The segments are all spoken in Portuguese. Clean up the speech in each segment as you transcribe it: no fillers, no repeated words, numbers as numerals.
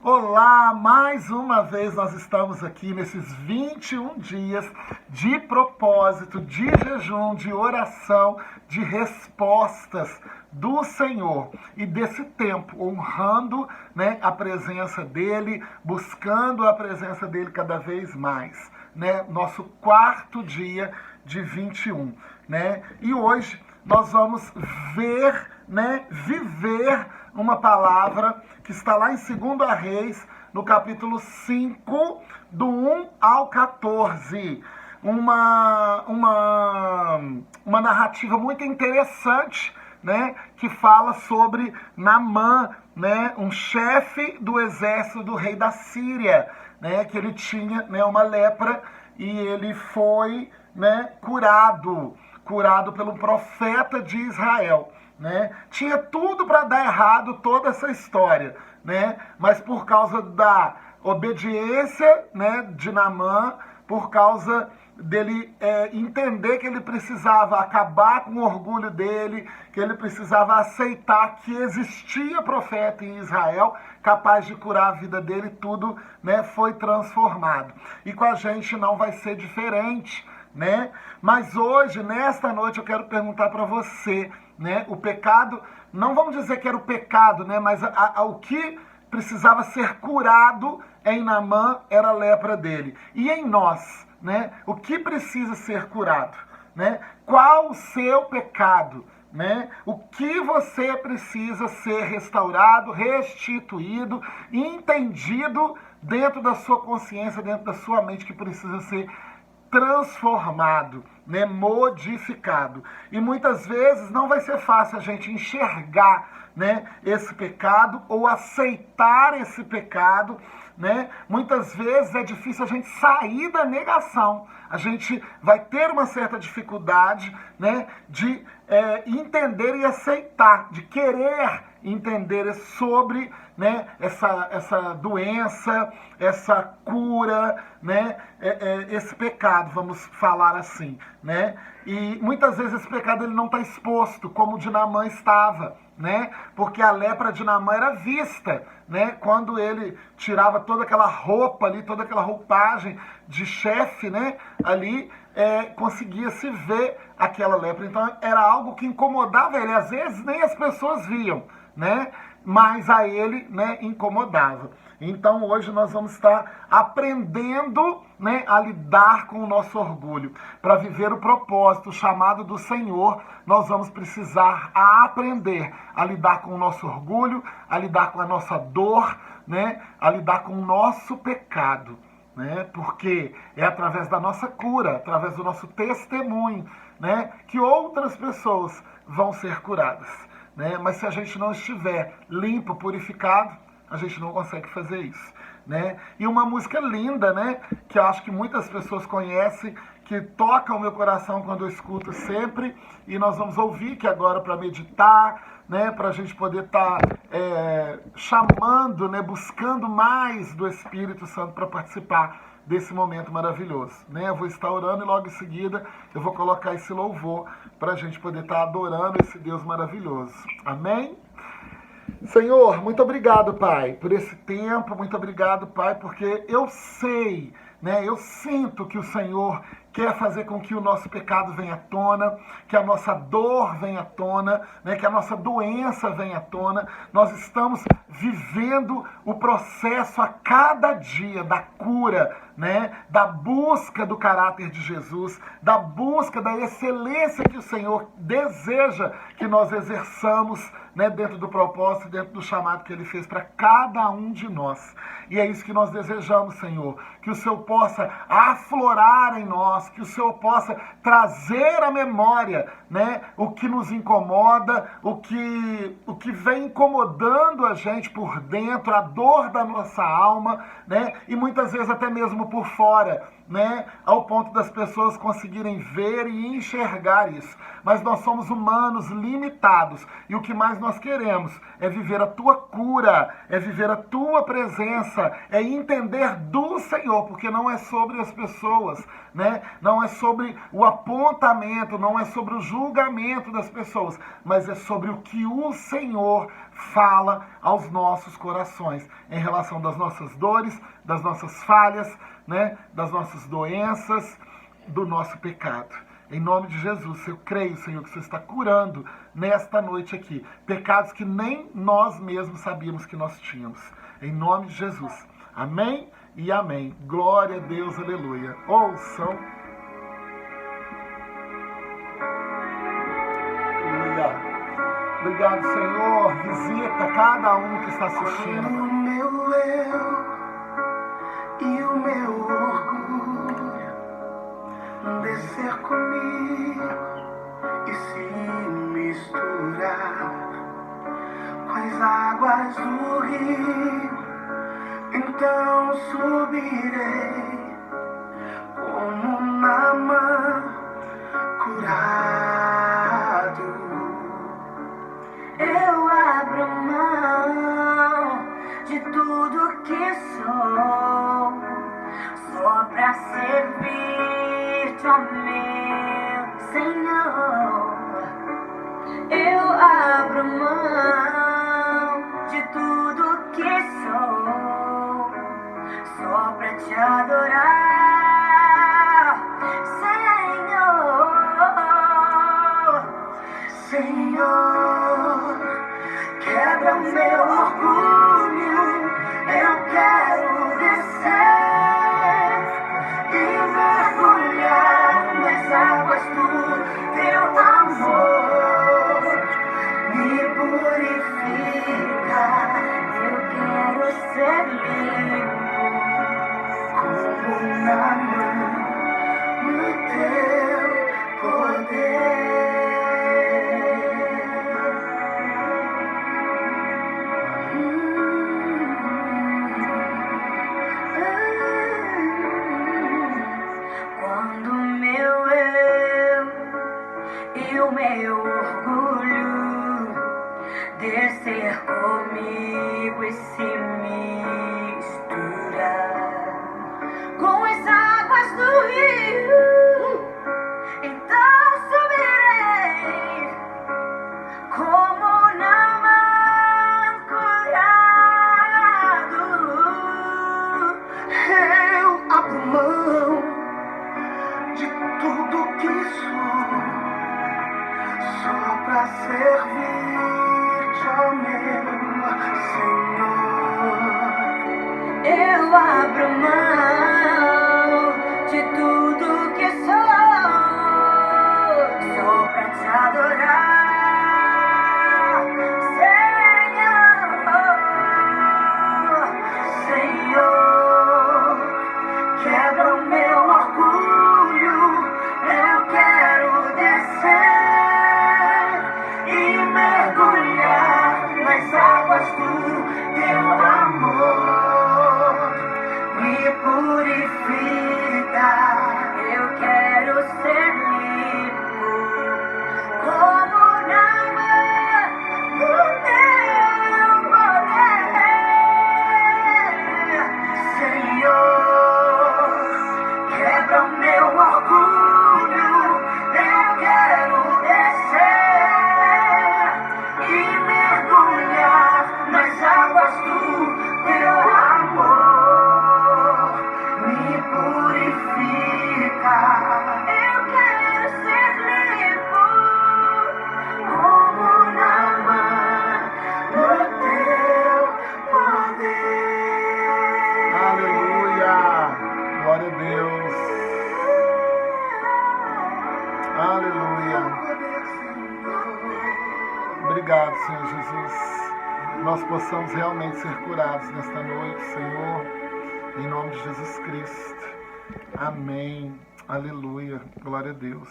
Olá, mais uma vez nós estamos aqui nesses 21 dias de propósito, de jejum, de oração, de respostas do Senhor e desse tempo, honrando, a presença dEle, buscando a presença dEle cada vez mais. Nosso quarto dia de 21. E hoje nós vamos ver, viver uma palavra que está lá em 2 Reis, no capítulo 5, do 1 ao 14. Uma narrativa muito interessante, que fala sobre Naamã, um chefe do exército do rei da Síria, que ele tinha uma lepra e ele foi curado pelo profeta de Israel. Tinha tudo para dar errado toda essa história, mas por causa da obediência de Naamã, por causa dele entender que ele precisava acabar com o orgulho dele, que ele precisava aceitar que existia profeta em Israel capaz de curar a vida dele, tudo foi transformado. E com a gente não vai ser diferente, Mas hoje, nesta noite, eu quero perguntar para você, o pecado, não vamos dizer que era o pecado, mas o que precisava ser curado em Naamã era a lepra dele. E em nós, o que precisa ser curado? Qual o seu pecado? O que você precisa ser restaurado, restituído, entendido dentro da sua consciência, dentro da sua mente, que precisa ser transformado, modificado. E muitas vezes não vai ser fácil a gente enxergar, esse pecado ou aceitar esse pecado, Muitas vezes é difícil a gente sair da negação. A gente vai ter uma certa dificuldade, de entender e aceitar, de querer entender sobre essa doença, essa cura, esse pecado, vamos falar assim. E muitas vezes esse pecado ele não está exposto, como o de Naamã estava, porque a lepra de Naamã era vista, quando ele tirava toda aquela roupa ali, toda aquela roupagem de chefe, ali conseguia se ver aquela lepra. Então era algo que incomodava ele, às vezes nem as pessoas viam, mas a ele incomodava. Então hoje nós vamos estar aprendendo a lidar com o nosso orgulho. Para viver o propósito, o chamado do Senhor, nós vamos precisar aprender a lidar com o nosso orgulho, a lidar com a nossa dor, a lidar com o nosso pecado. Porque é através da nossa cura, através do nosso testemunho, que outras pessoas vão ser curadas. Mas se a gente não estiver limpo, purificado, a gente não consegue fazer isso. E uma música linda, que eu acho que muitas pessoas conhecem, que toca o meu coração quando eu escuto sempre, e nós vamos ouvir que agora para meditar, para a gente poder estar chamando, buscando mais do Espírito Santo para participar desse momento maravilhoso. Eu vou estar orando e logo em seguida eu vou colocar esse louvor para a gente poder estar adorando esse Deus maravilhoso. Amém? Senhor, muito obrigado, Pai, por esse tempo, muito obrigado, Pai, porque eu sei, eu sinto que o Senhor quer fazer com que o nosso pecado venha à tona, que a nossa dor venha à tona, que a nossa doença venha à tona. Nós estamos vivendo o processo a cada dia da cura, da busca do caráter de Jesus, da busca da excelência que o Senhor deseja que nós exerçamos, dentro do propósito, dentro do chamado que Ele fez para cada um de nós. E é isso que nós desejamos, Senhor, que o Senhor possa aflorar em nós, que o Senhor possa trazer à memória, o que nos incomoda, o que vem incomodando a gente por dentro, a dor da nossa alma, e muitas vezes até mesmo por fora, ao ponto das pessoas conseguirem ver e enxergar isso. Mas nós somos humanos limitados, e o que mais nós queremos é viver a tua cura, é viver a tua presença, é entender do Senhor, porque não é sobre as pessoas, né? Não é sobre o apontamento, não é sobre o julgamento das pessoas, mas é sobre o que o Senhor fala aos nossos corações, em relação das nossas dores, das nossas falhas, né? Das nossas doenças, do nosso pecado. Em nome de Jesus, eu creio, Senhor, que você está curando nesta noite aqui pecados que nem nós mesmos sabíamos que nós tínhamos. Em nome de Jesus. Amém e amém. Glória a Deus, aleluia. Ouçam. Aleluia. Obrigado, Senhor. Visita cada um que está assistindo. O meu eu e o meu orgulho descer comigo e se misturar com as águas do rio, então subirei como Naamã curado. Eu abro mão de tudo que sou, só pra servir-te, ó meu Senhor. Eu abro mão de tudo que sou, só pra te adorar, Senhor. Senhor, quebra o meu orgulho, eu quero descer e mergulhar nas águas do teu amor. Me purifica, eu quero ser limpo como Naamã no teu poder. Quando meu eu e o meu orgulho descer comigo e se misturar com as águas do rio, então subirei como Naamã curado. Eu abro mão de tudo que sou, só pra servir-te, ó meu Senhor. Eu abro mão de tudo que sou, só pra te adorar, Senhor. Senhor, quebra o meu orgulho, eu quero descer e mergulhar nas águas do teu amor. Me purifica, eu quero ser limpo como Naamã no teu poder. Senhor, quebra o meu orgulho, eu quero descer e mergulhar nas águas do teu amor. Me purifica, eu quero ser limpo como Naamã no teu poder. Aleluia. Glória a Deus. Aleluia. Obrigado, Senhor Jesus. Nós possamos realmente ser curados nesta noite, Senhor, em nome de Jesus Cristo. Amém. Aleluia. Glória a Deus.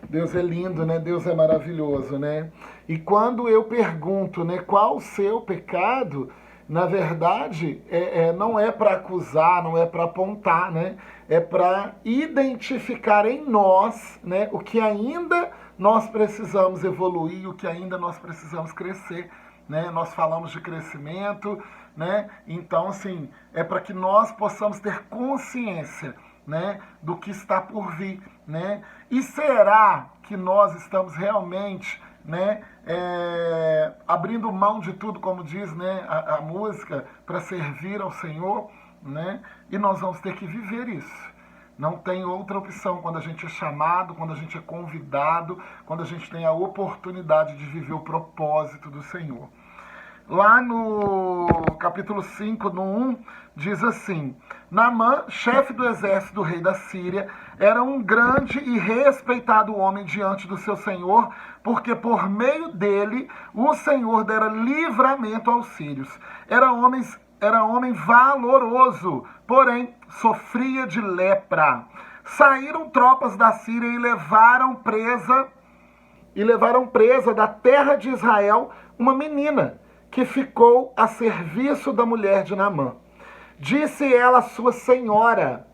Deus é lindo, né? Deus é maravilhoso, né? E quando eu pergunto, né, qual o seu pecado, na verdade, não é para acusar, não é para apontar, né? É para identificar em nós, né, o que ainda nós precisamos evoluir, o que ainda nós precisamos crescer, né? Nós falamos de crescimento, né? Então, assim, é para que nós possamos ter consciência, né, do que está por vir, né? E será que nós estamos realmente, né, abrindo mão de tudo, como diz, né, a música, para servir ao Senhor, né? E nós vamos ter que viver isso. Não tem outra opção quando a gente é chamado, quando a gente é convidado, quando a gente tem a oportunidade de viver o propósito do Senhor. Lá no capítulo 5, no 1, diz assim: Naamã, chefe do exército do rei da Síria, era um grande e respeitado homem diante do seu senhor, porque por meio dele o Senhor dera livramento aos sírios. Era homem valoroso, porém sofria de lepra. Saíram tropas da Síria e levaram presa da terra de Israel uma menina que ficou a serviço da mulher de Naamã. Disse ela à sua senhora,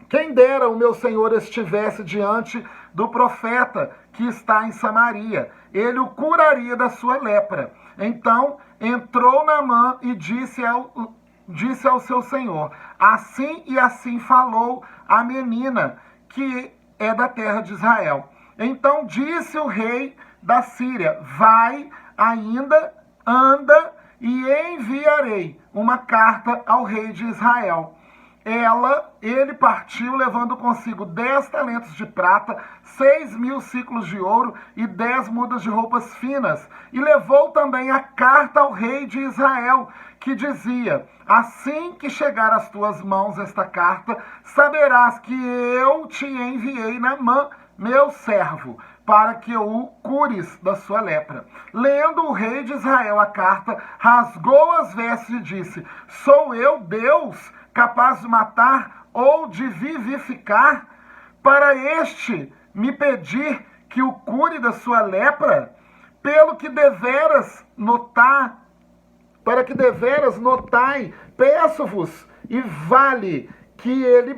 quem dera o meu senhor estivesse diante do profeta que está em Samaria, ele o curaria da sua lepra. Então entrou Naamã e disse ao seu senhor, assim e assim falou a menina que é da terra de Israel. Então disse o rei da Síria, vai ainda, anda, e enviarei uma carta ao rei de Israel. Ele partiu levando consigo 10 talentos de prata, 6.000 ciclos de ouro e 10 mudas de roupas finas. E levou também a carta ao rei de Israel, que dizia, assim que chegar às tuas mãos esta carta, saberás que eu te enviei Naamã, meu servo, para que o cures da sua lepra. Lendo o rei de Israel a carta, rasgou as vestes e disse, sou eu Deus, capaz de matar ou de vivificar, para este me pedir que o cure da sua lepra? Para que deveras notai, peço-vos, e vale que ele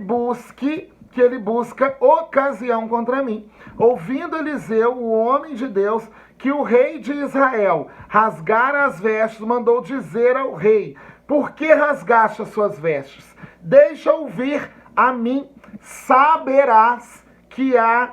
busca ocasião contra mim. Ouvindo Eliseu, o homem de Deus, que o rei de Israel rasgara as vestes, mandou dizer ao rei, por que rasgaste as suas vestes? Deixa ouvir a mim, saberás que há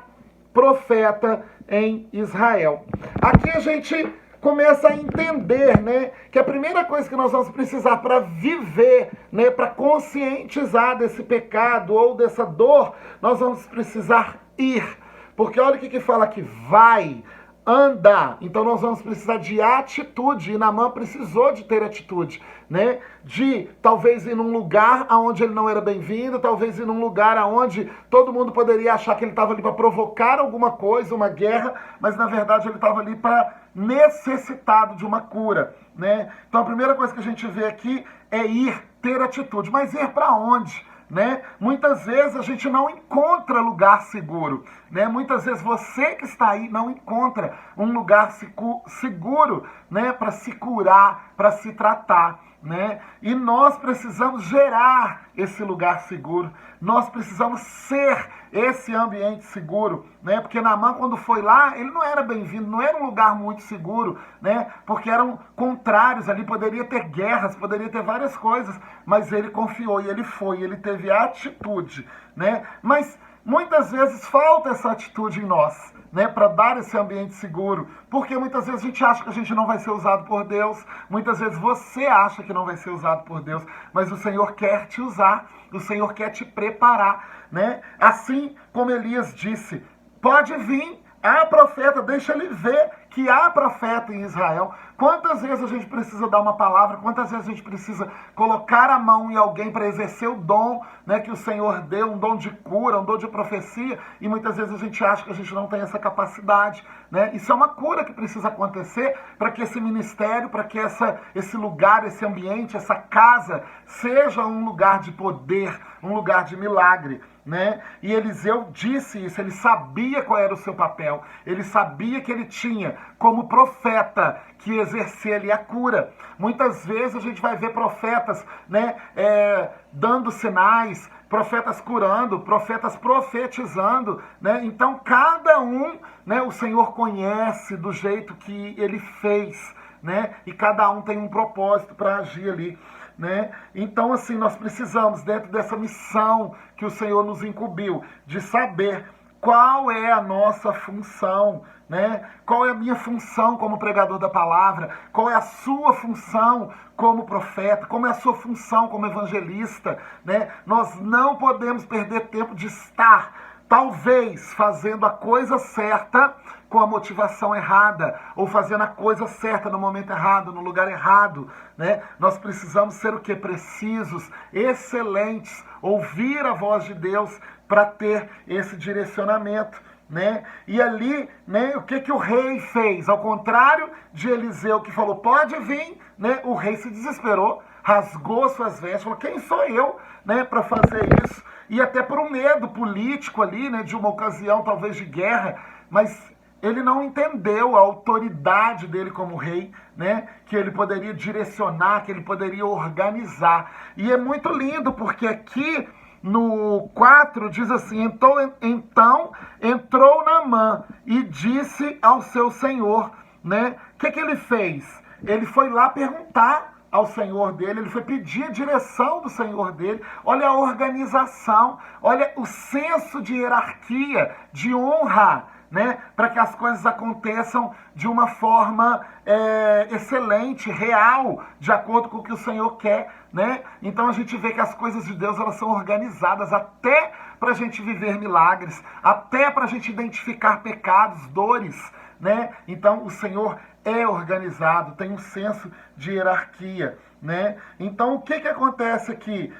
profeta em Israel. Aqui a gente começa a entender, né, que a primeira coisa que nós vamos precisar para viver, né, para conscientizar desse pecado ou dessa dor, nós vamos precisar ir. Porque olha o que fala aqui, vai, anda. Então nós vamos precisar de atitude, e Naamã precisou de ter atitude, né? De talvez ir num lugar onde ele não era bem-vindo, talvez ir num lugar onde todo mundo poderia achar que ele estava ali para provocar alguma coisa, uma guerra, mas na verdade ele estava ali para necessitado de uma cura, né? Então a primeira coisa que a gente vê aqui é ir, ter atitude, mas ir para onde? Né? Muitas vezes a gente não encontra lugar seguro, né? Muitas vezes você que está aí não encontra um lugar seguro, né? Para se curar, para se tratar, né? E nós precisamos gerar esse lugar seguro, nós precisamos ser esse ambiente seguro, né? Porque Naamã, quando foi lá, ele não era bem-vindo, não era um lugar muito seguro, né? Porque eram contrários ali, poderia ter guerras, poderia ter várias coisas, mas ele confiou e ele foi, ele teve atitude, né? Mas muitas vezes falta essa atitude em nós, né, para dar esse ambiente seguro, porque muitas vezes a gente acha que a gente não vai ser usado por Deus, muitas vezes você acha que não vai ser usado por Deus, mas o Senhor quer te usar, o Senhor quer te preparar, né? Assim como Elias disse, pode vir, há profeta, deixa ele ver que há profeta em Israel. Quantas vezes a gente precisa dar uma palavra, quantas vezes a gente precisa colocar a mão em alguém para exercer o dom, né, que o Senhor deu, um dom de cura, um dom de profecia, e muitas vezes a gente acha que a gente não tem essa capacidade, né? Isso é uma cura que precisa acontecer para que esse ministério, para que esse lugar, esse ambiente, essa casa seja um lugar de poder, um lugar de milagre, né? E Eliseu disse isso, ele sabia qual era o seu papel, ele sabia que ele tinha como profeta que exercia ali a cura. Muitas vezes a gente vai ver profetas, né, dando sinais, profetas curando, profetas profetizando, né? Então cada um, né, o Senhor conhece do jeito que ele fez, né? E cada um tem um propósito para agir ali, né? Então, assim, nós precisamos, dentro dessa missão que o Senhor nos incumbiu, de saber qual é a nossa função, né? Qual é a minha função como pregador da palavra, qual é a sua função como profeta, como é a sua função como evangelista, né? Nós não podemos perder tempo de estar, talvez, fazendo a coisa certa com a motivação errada, ou fazendo a coisa certa no momento errado, no lugar errado, né? Nós precisamos ser o quê? Precisos, excelentes, ouvir a voz de Deus para ter esse direcionamento, né? E ali, né, o que o rei fez? Ao contrário de Eliseu, que falou, pode vir, né? O rei se desesperou, rasgou suas vestes, falou, quem sou eu, né, para fazer isso? E até por um medo político ali, né, de uma ocasião talvez de guerra, mas ele não entendeu a autoridade dele como rei, né? Que ele poderia direcionar, que ele poderia organizar. E é muito lindo, porque aqui no 4 diz assim, então entrou Naamã e disse ao seu senhor, né? O que ele fez? Ele foi lá perguntar ao senhor dele, ele foi pedir a direção do senhor dele. Olha a organização, olha o senso de hierarquia, de honra, né, para que as coisas aconteçam de uma forma excelente, real, de acordo com o que o Senhor quer, né? Então a gente vê que as coisas de Deus, elas são organizadas até para a gente viver milagres, até para a gente identificar pecados, dores, né? Então o Senhor é organizado, tem um senso de hierarquia, né? Então o que acontece aqui?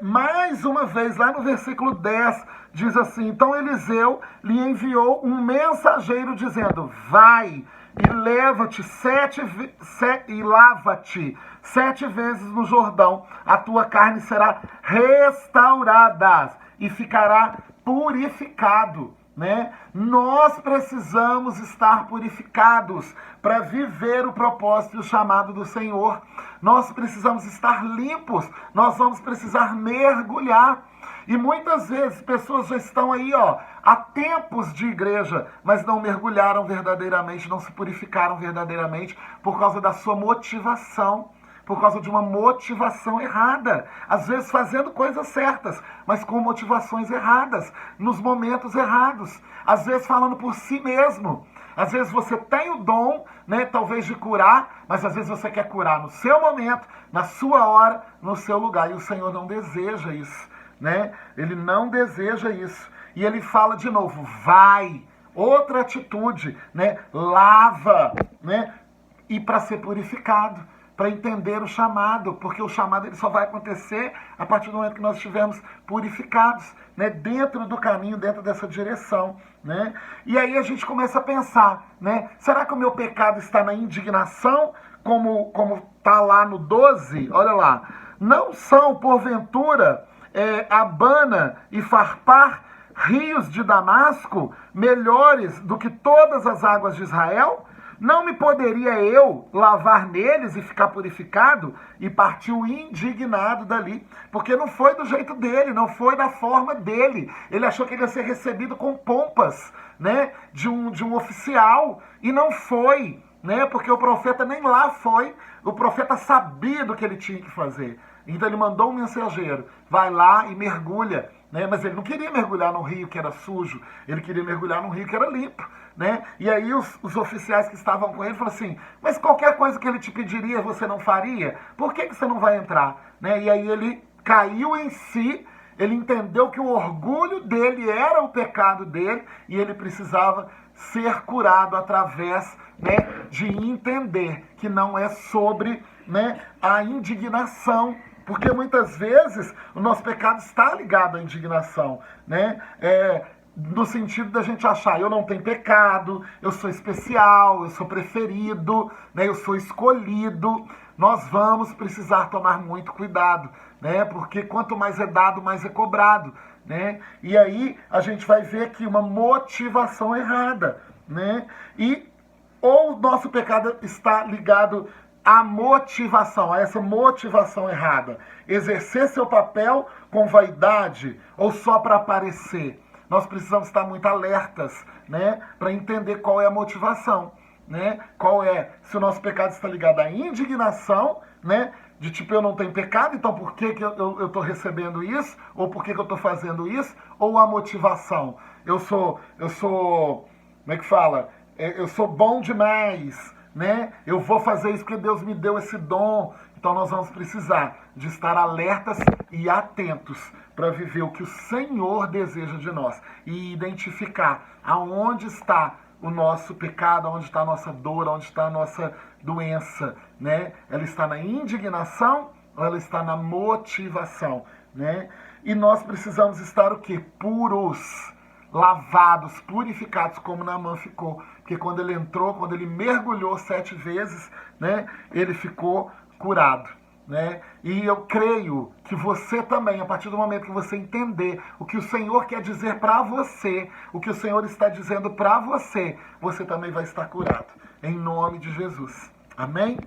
Mais uma vez, lá no versículo 10, diz assim, então Eliseu lhe enviou um mensageiro dizendo, vai e leva-te e lava-te 7 vezes no Jordão, a tua carne será restaurada e ficará purificado, né? Nós precisamos estar purificados para viver o propósito e o chamado do Senhor. Nós precisamos estar limpos, nós vamos precisar mergulhar. E muitas vezes pessoas já estão aí, há tempos de igreja, mas não mergulharam verdadeiramente, não se purificaram verdadeiramente por causa da sua motivação, por causa de uma motivação errada. Às vezes fazendo coisas certas, mas com motivações erradas, nos momentos errados. Às vezes falando por si mesmo. Às vezes você tem o dom, né, talvez de curar, mas às vezes você quer curar no seu momento, na sua hora, no seu lugar. E o Senhor não deseja isso, né? Ele não deseja isso. E ele fala de novo, vai. Outra atitude, né? Lava, né? E para ser purificado, para entender o chamado, porque o chamado ele só vai acontecer a partir do momento que nós estivermos purificados, né, dentro do caminho, dentro dessa direção, né? E aí a gente começa a pensar, né, será que o meu pecado está na indignação, como está lá no 12? Olha lá, não são, porventura, Abana e Farpar, rios de Damasco, melhores do que todas as águas de Israel? Não me poderia eu lavar neles e ficar purificado? E partiu indignado dali, porque não foi do jeito dele, não foi da forma dele. Ele achou que ele ia ser recebido com pompas, né, de um oficial, e não foi, né, porque o profeta nem lá foi. O profeta sabia do que ele tinha que fazer. Então ele mandou um mensageiro, vai lá e mergulha, né? Mas ele não queria mergulhar num rio que era sujo, ele queria mergulhar num rio que era limpo, né? E aí os oficiais que estavam com ele falaram assim, mas qualquer coisa que ele te pediria você não faria? Por que você não vai entrar? Né? E aí ele caiu em si, ele entendeu que o orgulho dele era o pecado dele e ele precisava ser curado através, né, de entender que não é sobre, né, a indignação, porque muitas vezes o nosso pecado está ligado à indignação, né? No sentido da gente achar, eu não tenho pecado, eu sou especial, eu sou preferido, né, eu sou escolhido. Nós vamos precisar tomar muito cuidado, né? Porque quanto mais é dado, mais é cobrado, né? E aí a gente vai ver aqui uma motivação errada, né? E Ou o nosso pecado está ligado à motivação, a essa motivação errada. Exercer seu papel com vaidade ou só para aparecer. Nós precisamos estar muito alertas, né, para entender qual é a motivação, né? Qual é, se o nosso pecado está ligado à indignação, né? De tipo, eu não tenho pecado, então por que eu estou recebendo isso? Ou por que eu estou fazendo isso? Ou a motivação? Eu sou, como é que fala? Eu sou bom demais, né? Eu vou fazer isso porque Deus me deu esse dom. Então nós vamos precisar de estar alertas e atentos para viver o que o Senhor deseja de nós e identificar aonde está o nosso pecado, onde está a nossa dor, onde está a nossa doença, né? Ela está na indignação ou ela está na motivação, né? E nós precisamos estar o quê? Puros, lavados, purificados, como Naamã ficou. Porque quando ele entrou, quando ele mergulhou 7 vezes, né? Ele ficou curado. Né? E eu creio que você também, a partir do momento que você entender o que o Senhor quer dizer para você, o que o Senhor está dizendo para você, você também vai estar curado. Em nome de Jesus. Amém?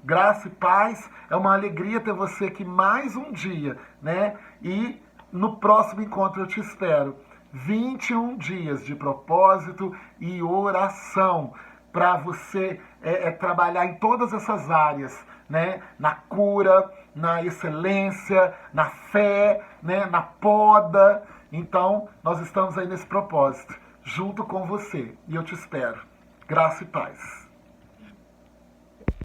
Graça e paz. É uma alegria ter você aqui mais um dia, né? E no próximo encontro eu te espero. 21 dias de propósito e oração para você trabalhar em todas essas áreas, né? Na cura, na excelência, na fé, né? Na poda. Então, nós estamos aí nesse propósito, junto com você. E eu te espero. Graça e paz.